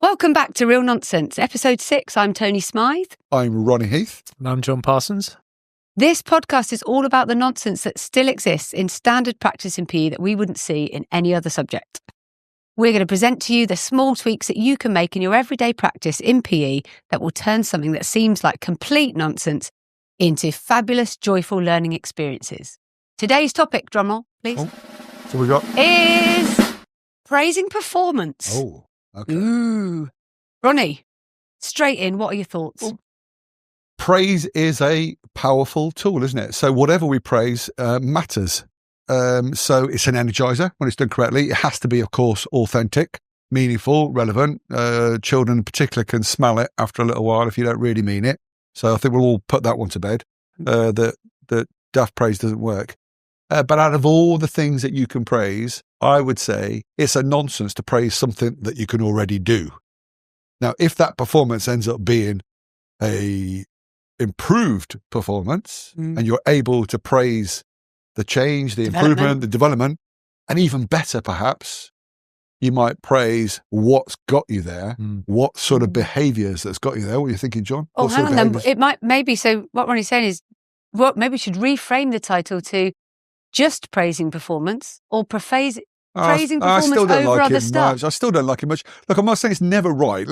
Welcome back to Real Nonsense, episode 6. I'm Toni Smythe. I'm Ronnie Heath. And I'm John Parsons. This podcast is all about the nonsense that still exists in standard practice in PE that we wouldn't see in any other subject. We're going to present to you the small tweaks that you can make in your everyday practice in PE that will turn something that seems like complete nonsense into fabulous, joyful learning experiences. Today's topic, drumroll, please, So we got is praising performance. Oh, okay. Ooh. Ronnie, straight in, what are your thoughts? Well, praise is a powerful tool, isn't it? So whatever we praise matters. So it's an energizer when it's done correctly. It has to be, of course, authentic, meaningful, relevant. Children in particular can smell it after a little while if you don't really mean it. So I think we'll all put that one to bed, that daft praise doesn't work. But out of all the things that you can praise, I would say it's a nonsense to praise something that you can already do. Now, if that performance ends up being a improved performance and you're able to praise the change, the improvement, the development, and even better, perhaps, you might praise what's got you there, what sort of behaviours that's got you there. What are you thinking, John? Oh, hang on then. It might, maybe, so what Ronnie's saying is, maybe we should reframe the title to just praising performance or praising performance over other stuff. Much. I still don't like it much. Look, I'm not saying it's never right.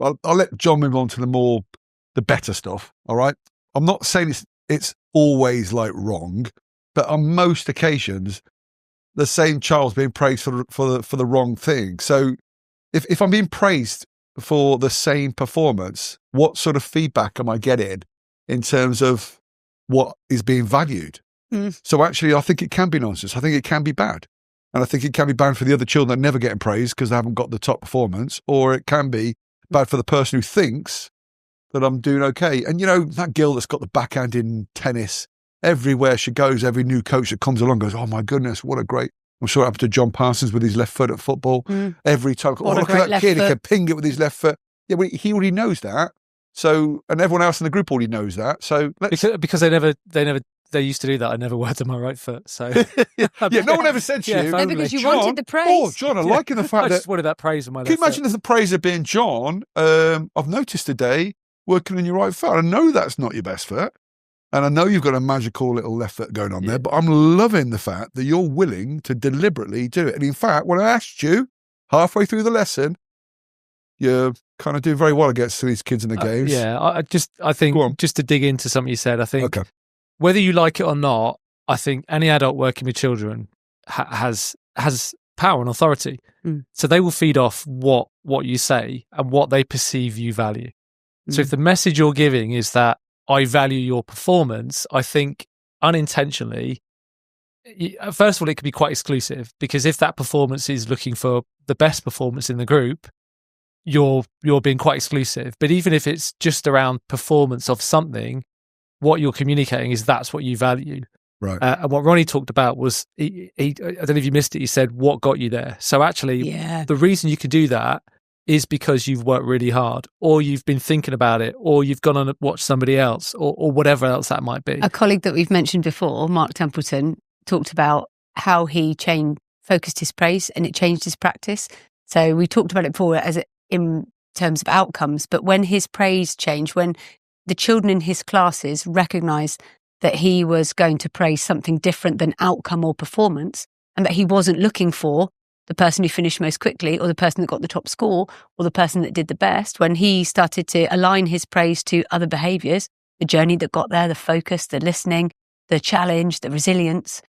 I'll let John move on to the better stuff. All right. I'm not saying it's always like wrong, but on most occasions, the same child's being praised for the wrong thing. So if I'm being praised for the same performance, what sort of feedback am I getting in terms of what is being valued? So actually, I think it can be nonsense. I think it can be bad. And I think it can be bad for the other children that are never getting praised because they haven't got the top performance, or it can be bad for the person who thinks that I'm doing okay. And, you know, that girl that's got the backhand in tennis, everywhere she goes, every new coach that comes along goes, oh, my goodness, what a great... I'm sure it happened to John Parsons with his left foot at football. Every time, look at that kid, he can ping it with his left foot. Yeah, well, he already knows that. So, and everyone else in the group already knows that. So because they used to do that. I never worked on my right foot. So yeah, no one ever said to you. No, because you wanted the praise. Oh, John, I'm liking the fact I that... just wanted that praise on my left Can you imagine foot. as the praise of being John? I've noticed today, working on your right foot, I know that's not your best foot. And I know you've got a magical little left foot going on there, but I'm loving the fact that you're willing to deliberately do it. And in fact, when I asked you halfway through the lesson, you're kind of doing very well against these kids in the games. Yeah, I think just to dig into something you said, I think whether you like it or not, I think any adult working with children has power and authority. So they will feed off what you say and what they perceive you value. So if the message you're giving is that I value your performance, I think unintentionally, first of all, it could be quite exclusive, because if that performance is looking for the best performance in the group, you're being quite exclusive. But even if it's just around performance of something, what you're communicating is that's what you value. Right. And what Ronnie talked about was, he I don't know if you missed it, he said, what got you there? So actually, the reason you could do that is because you've worked really hard, or you've been thinking about it, or you've gone on and watched somebody else, or whatever else that might be. A colleague that we've mentioned before, Mark Templeton, talked about how he focused his praise and it changed his practice. So we talked about it before in terms of outcomes, but when his praise changed, when the children in his classes recognised that he was going to praise something different than outcome or performance, and that he wasn't looking for the person who finished most quickly, or the person that got the top score, or the person that did the best, when he started to align his praise to other behaviours, the journey that got there, the focus, the listening, the challenge, the resilience,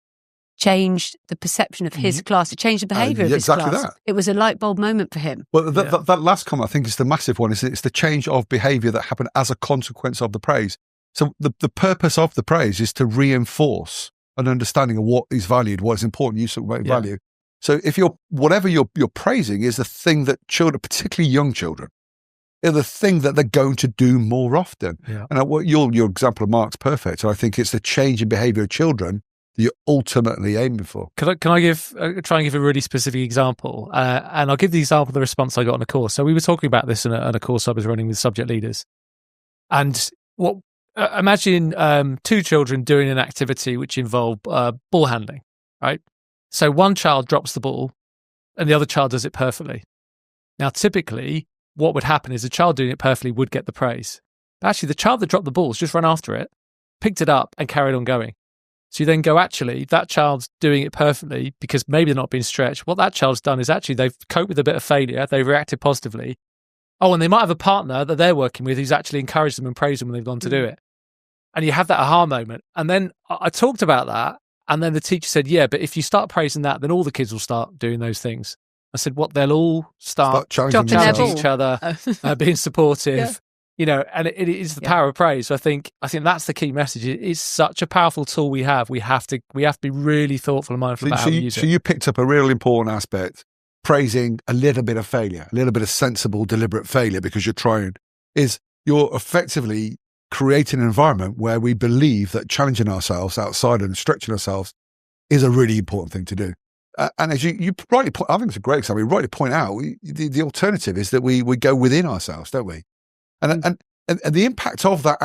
changed the perception of his class. It changed the behaviour of his class. That. It was a light bulb moment for him. Well, that last comment, I think, is the massive one. It's the change of behaviour that happened as a consequence of the praise. So the purpose of the praise is to reinforce an understanding of what is valued, what is important, useful, value. So if whatever you're praising is the thing that children, particularly young children, are the thing that they're going to do more often. Yeah. And what your example of Mark's perfect. And I think it's the change in behaviour of children that you're ultimately aiming for. Can I try and give a really specific example? And I'll give the example of the response I got on a course. So we were talking about this in a course I was running with subject leaders. And imagine two children doing an activity which involved ball handling, right? So one child drops the ball and the other child does it perfectly. Now, typically, what would happen is the child doing it perfectly would get the praise. But actually, the child that dropped the balls just ran after it, picked it up and carried on going. So you then go, actually, that child's doing it perfectly because maybe they're not being stretched. What that child's done is actually they've coped with a bit of failure. They've reacted positively. Oh, and they might have a partner that they're working with who's actually encouraged them and praised them when they've gone to do it. And you have that aha moment. And then I talked about that. And then the teacher said, yeah, but if you start praising that, then all the kids will start doing those things. I said, what? They'll all start challenging each other, being supportive. Yeah. And it is the power of praise. So I think that's the key message. It is such a powerful tool we have. We have to be really thoughtful and mindful about how we use it. So you picked up a real important aspect, praising a little bit of failure, a little bit of sensible, deliberate failure because you're effectively creating an environment where we believe that challenging ourselves outside and stretching ourselves is a really important thing to do. And as you rightly point, I think it's a great example. You rightly point out, the alternative is that we go within ourselves, don't we? And the impact of that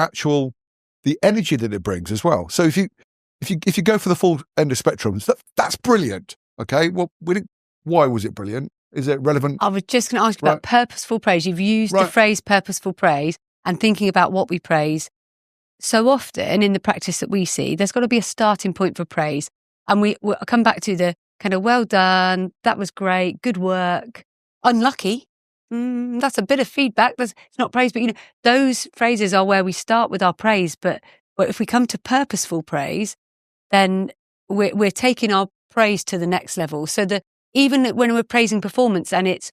the energy that it brings as well. So if you go for the full end of spectrums, that's brilliant. Okay, well, why was it brilliant? Is it relevant? I was just going to ask about purposeful praise. You've used the phrase purposeful praise and thinking about what we praise. So often in the practice that we see, there's got to be a starting point for praise. And we'll come back to the kind of well done, that was great, good work, unlucky. That's a bit of feedback. It's not praise, but those phrases are where we start with our praise. But if we come to purposeful praise, then we're taking our praise to the next level. So even when we're praising performance and it's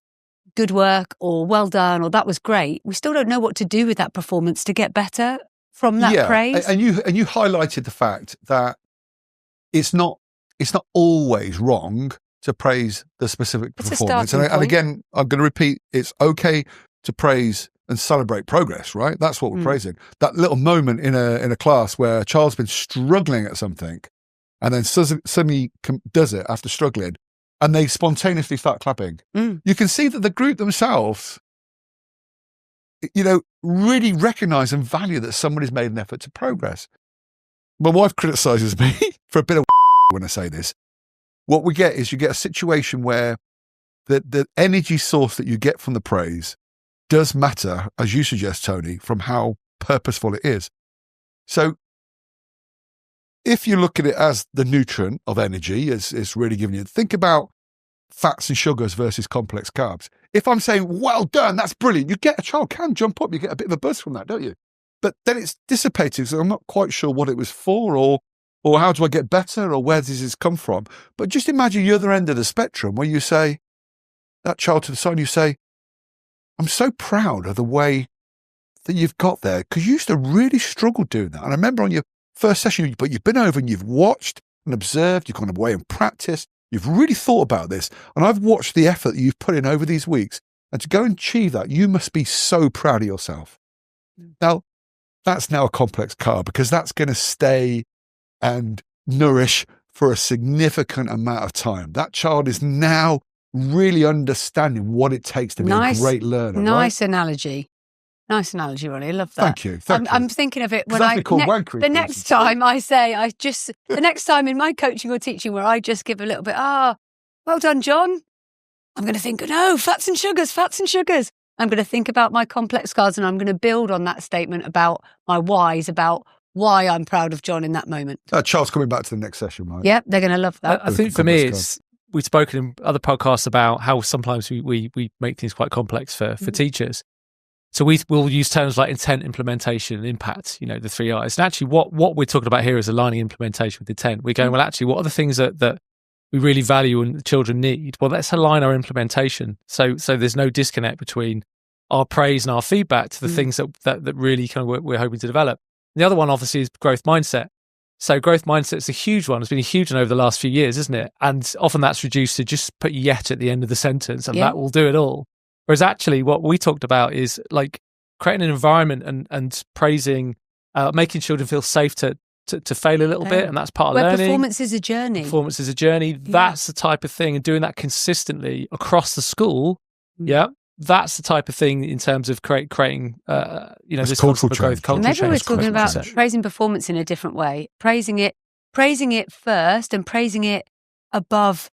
good work or well done or that was great, we still don't know what to do with that performance to get better from that praise. And you highlighted the fact that it's not always wrong to praise the specific performance. And again, I'm going to repeat, it's okay to praise and celebrate progress, right? That's what we're praising. That little moment in a class where a child's been struggling at something and then suddenly does it after struggling and they spontaneously start clapping. You can see that the group themselves, really recognize and value that somebody's made an effort to progress. My wife criticizes me for a bit of when I say this. What we get is you get a situation where the energy source that you get from the praise does matter, as you suggest, Toni, from how purposeful it is. So if you look at it as the nutrient of energy, it's really giving you, think about fats and sugars versus complex carbs. If I'm saying, well done, that's brilliant, a child can jump up, you get a bit of a buzz from that, don't you? But then it's dissipated, so I'm not quite sure what it was for or how do I get better or where does this come from? But just imagine the other end of the spectrum where you say, that child to the side, you say, I'm so proud of the way that you've got there because you used to really struggle doing that. And I remember on your first session, but you've been over and you've watched and observed, you've gone away and practiced, you've really thought about this. And I've watched the effort that you've put in over these weeks. And to go and achieve that, you must be so proud of yourself. Now, that's now a complex carb because that's going to stay and nourish for a significant amount of time. That child is now really understanding what it takes to be a great learner. Nice analogy. Nice analogy, Ronnie. I love that. Thank you. I'm thinking of it when the next time the next time in my coaching or teaching where I just give a little bit, well done, John. I'm going to think, no, fats and sugars. I'm going to think about my complex carbs and I'm going to build on that statement about my whys, about why I'm proud of John in that moment. Child's coming back to the next session, right? Yeah, they're going to love that. I think for me, we've spoken in other podcasts about how sometimes we make things quite complex for teachers. So we'll use terms like intent, implementation, and impact, the 3 I's. And actually what we're talking about here is aligning implementation with intent. We're going, well, actually, what are the things that we really value and the children need? Well, let's align our implementation. So there's no disconnect between our praise and our feedback to the things that really kind of we're hoping to develop. And the other one, obviously, is growth mindset. So growth mindset is a huge one. It's been a huge one over the last few years, isn't it? And often that's reduced to just put yet at the end of the sentence and that will do it all. Whereas actually what we talked about is like creating an environment and praising, making children feel safe to fail a little bit. And that's part of learning. Performance is a journey. That's the type of thing. And doing that consistently across the school. Yeah. That's the type of thing in terms of creating, this cultural growth. Maybe we're talking about praising performance in a different way. Praising it first and praising it above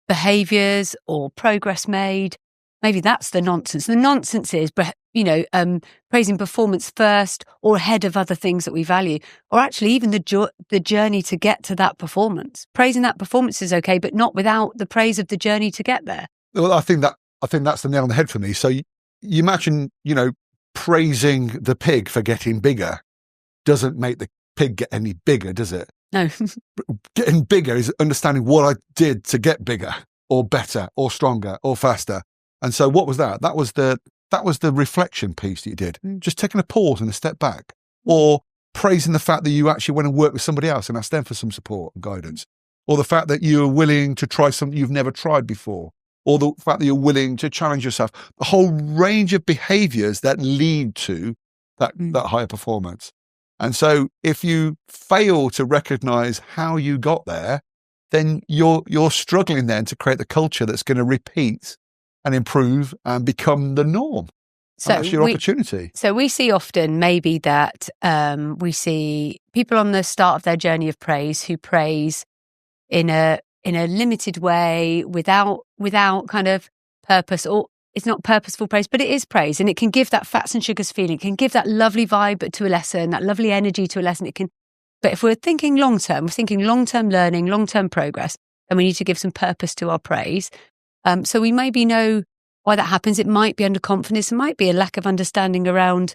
behaviours or progress made maybe that's the nonsense. The nonsense is, praising performance first or ahead of other things that we value, or actually even the journey to get to that performance. Praising that performance is okay, but not without the praise of the journey to get there. Well, I think that's the nail on the head for me. So you imagine, praising the pig for getting bigger doesn't make the pig get any bigger, does it? No. Getting bigger is understanding what I did to get bigger or better or stronger or faster. And so what was that? That was the reflection piece that you did. Just taking a pause and a step back, or praising the fact that you actually went and worked with somebody else and asked them for some support and guidance, or the fact that you're willing to try something you've never tried before, or the fact that you're willing to challenge yourself. A whole range of behaviors that lead to that higher performance. And so if you fail to recognize how you got there, then you're struggling then to create the culture that's going to repeat and improve and become the norm. So that's your opportunity. So we see often maybe that we see people on the start of their journey of praise who praise in a limited way without kind of purpose, or it's not purposeful praise, but it is praise, and it can give that fats and sugars feeling. It can give that lovely vibe to a lesson, that lovely energy to a lesson. But if we're thinking long term, we're thinking long term learning, long term progress, then we need to give some purpose to our praise. So we maybe know why that happens. It might be underconfidence. It might be a lack of understanding around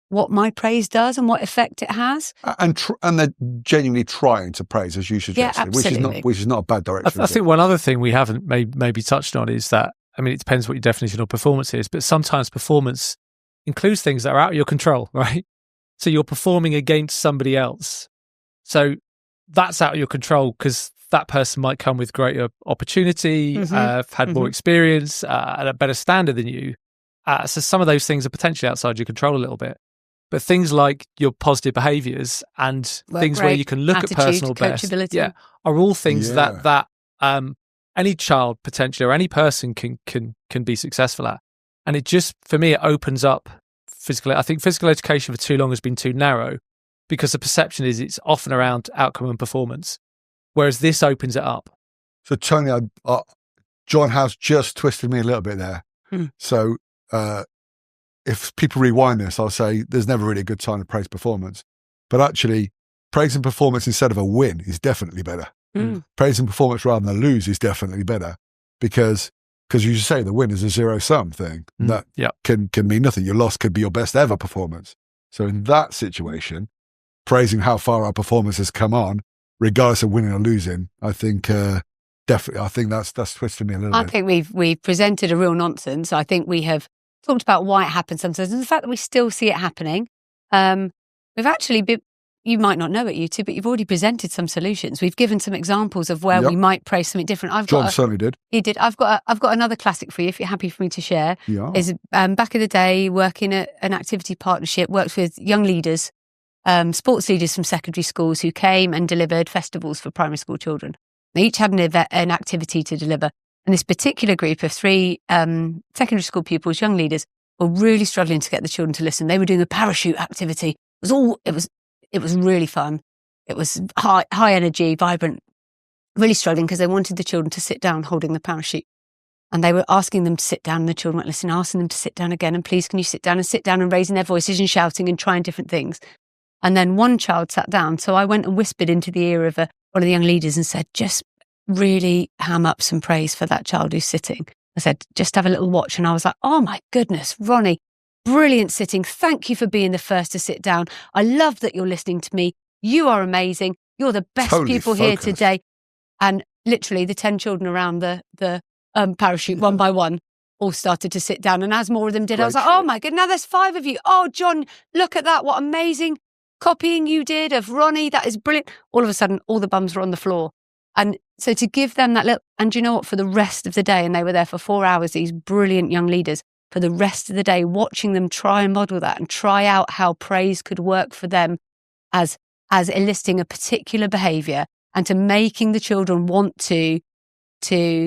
what my praise does and what effect it has. And they're genuinely trying to praise, as you suggested, yeah, absolutely. which is not a bad direction. I think one other thing we haven't maybe touched on is that, it depends what your definition of performance is, but sometimes performance includes things that are out of your control, right? So you're performing against somebody else. So that's out of your control because that person might come with greater opportunity, had more experience, and a better standard than you. So some of those things are potentially outside your control a little bit. But things like your positive behaviours and things where you can look at personal best, are all things that any child potentially or any person can be successful at. And it just, for me, it opens up I think physical education for too long has been too narrow because the perception is it's often around outcome and performance, whereas this opens it up. So Toni, John has just twisted me a little bit there. So if people rewind this, I'll say there's never really a good time to praise performance. But actually, praising performance instead of a win is definitely better. Praising performance rather than a lose is definitely better because you say the win is a zero-sum thing. That can mean nothing. Your loss could be your best ever performance. So in that situation, praising how far our performance has come on, regardless of winning or losing, I think definitely. I think that's twisted me a little bit. I think we've presented a real nonsense. I think we have talked about why it happens sometimes, and the fact that we still see it happening. We've actually you might not know it, you two, but you've already presented some solutions. We've given some examples of where we might praise something different. John certainly did. He did. I've got another classic for you, if you're happy for me to share. Yeah. Is back in the day, working at an activity partnership, worked with young leaders, sports leaders from secondary schools who came and delivered festivals for primary school children. They each had an activity to deliver. And this particular group of 3 secondary school pupils, young leaders, were really struggling to get the children to listen. They were doing a parachute activity. It was really fun. It was high energy, vibrant, really struggling because they wanted the children to sit down holding the parachute. And they were asking them to sit down, and the children weren't listening, asking them to sit down again, and please can you sit down, and raising their voices and shouting and trying different things. And then one child sat down. So I went and whispered into the ear of one of the young leaders and said, just really ham up some praise for that child who's sitting. I said, just have a little watch. And I was like, oh my goodness, Ronnie, brilliant sitting. Thank you for being the first to sit down. I love that you're listening to me. You are amazing. You're the best pupil here today. And literally the 10 children around the parachute, one by one, all started to sit down. And as more of them did, I was like, oh my God, now there's 5 of you. Oh, John, look at that. What amazing copying you did of Ronnie. That is brilliant. All of a sudden, all the bums were on the floor. And so to give them that little, and you know what, for the rest of the day, and they were there for 4 hours, these brilliant young leaders, for the rest of the day, watching them try and model that and try out how praise could work for them as eliciting a particular behaviour and to making the children want to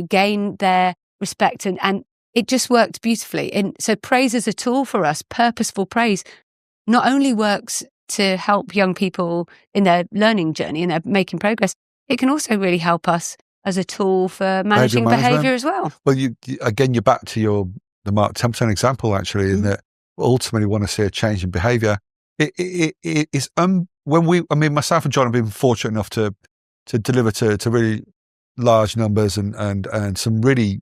gain their respect. And it just worked beautifully. And so praise as a tool for us, purposeful praise, not only works to help young people in their learning journey and their making progress, it can also really help us as a tool for managing behaviour as well. Well, you're back to your the Mark Templeton example, actually, in that ultimately want to see a change in behaviour. It is when myself and John have been fortunate enough to deliver to really large numbers and some really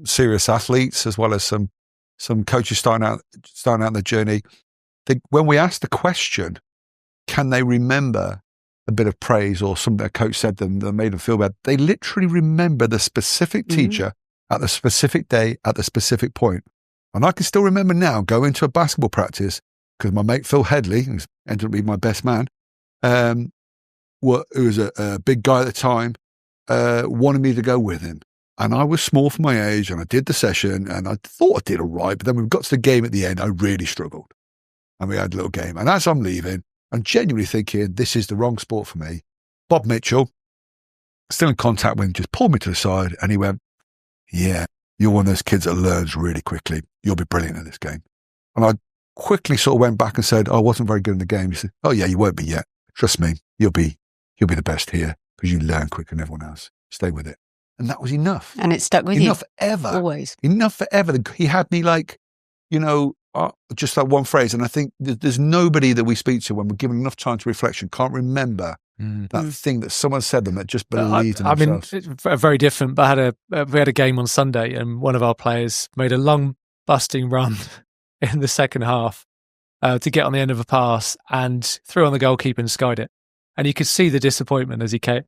serious athletes, as well as some coaches starting out their journey. When we ask the question, can they remember a bit of praise or something their coach said to them that made them feel bad, they literally remember the specific teacher at the specific day at the specific point. And I can still remember now going to a basketball practice because my mate Phil Headley, who's ended up being my best man, who was a big guy at the time, wanted me to go with him. And I was small for my age, and I did the session, and I thought I did all right. But then when we got to the game at the end, I really struggled. And we had a little game. And as I'm leaving, I'm genuinely thinking, this is the wrong sport for me. Bob Mitchell, still in contact with him, just pulled me to the side, and he went, yeah, you're one of those kids that learns really quickly. You'll be brilliant at this game. And I quickly sort of went back and said, I wasn't very good in the game. He said, oh yeah, you won't be yet. Trust me, you'll be the best here because you learn quicker than everyone else. Stay with it. And that was enough. And it stuck with you. Enough forever. Always. Enough forever. He had me like, just that one phrase. And I think there's nobody that we speak to when we're given enough time to reflection can't remember that thing that someone said them that just believed in themselves. I mean, very different, but we had a game on Sunday, and one of our players made a long busting run in the second half to get on the end of a pass and threw on the goalkeeper and skied it. And you could see the disappointment as he came.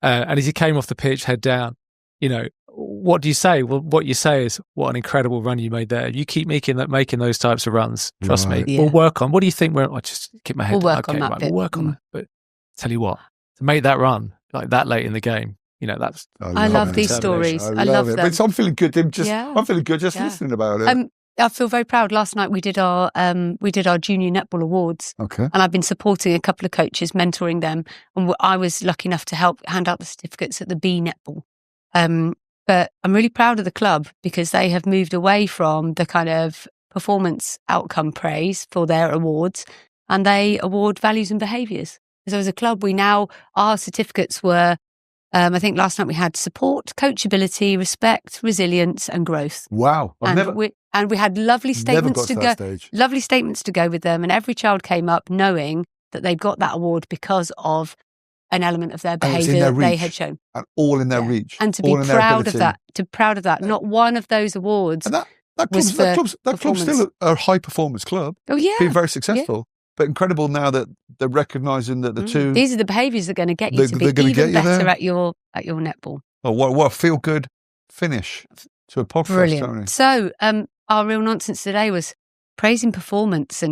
And as he came off the pitch, head down, what do you say? Well, what you say is, what an incredible run you made there. You keep making those types of runs. Trust me. Yeah. We'll work on. What do you think? I just keep my head We'll down. work on that bit. We'll work on that. But tell you what, to make that run like that late in the game, that's. I love these stories. I love them. But I'm feeling good. I'm feeling good just listening about it. I feel very proud. Last night we did our junior netball awards. Okay. And I've been supporting a couple of coaches, mentoring them. And I was lucky enough to help hand out the certificates at the B netball. But I'm really proud of the club because they have moved away from the kind of performance outcome praise for their awards, and they award values and behaviours. So as a club, our certificates were, I think last night we had support, coachability, respect, resilience, and growth. Wow. And we had lovely statements to go with them. And every child came up knowing that they'd got that award because of an element of their behaviour that they had shown. And all in their reach. And to be proud of that. Not one of those awards. And that club's still a high performance club. Oh yeah. Been very successful. Yeah. But incredible now that they're recognising that the two. These are the behaviours that are going to get you to be even better at your netball. Oh, what a feel good finish to a podcast. Brilliant. Toni. So our real nonsense today was praising performance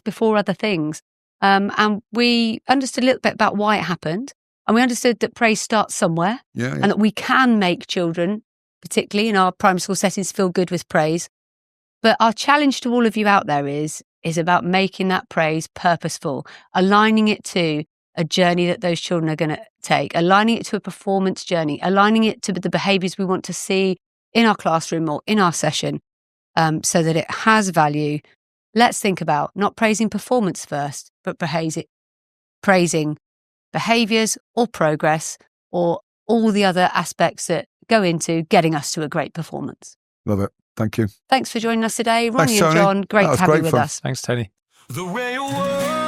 before other things. And we understood a little bit about why it happened. And we understood that praise starts somewhere. And that we can make children, particularly in our primary school settings, feel good with praise. But our challenge to all of you out there is about making that praise purposeful, aligning it to a journey that those children are going to take, aligning it to a performance journey, aligning it to the behaviours we want to see in our classroom or in our session, so that it has value. Let's think about not praising performance first, but praising behaviours or progress or all the other aspects that go into getting us to a great performance. Love it. Thank you. Thanks for joining us today. Ronnie and John, great to have you with us. Thanks, Toni. The real world.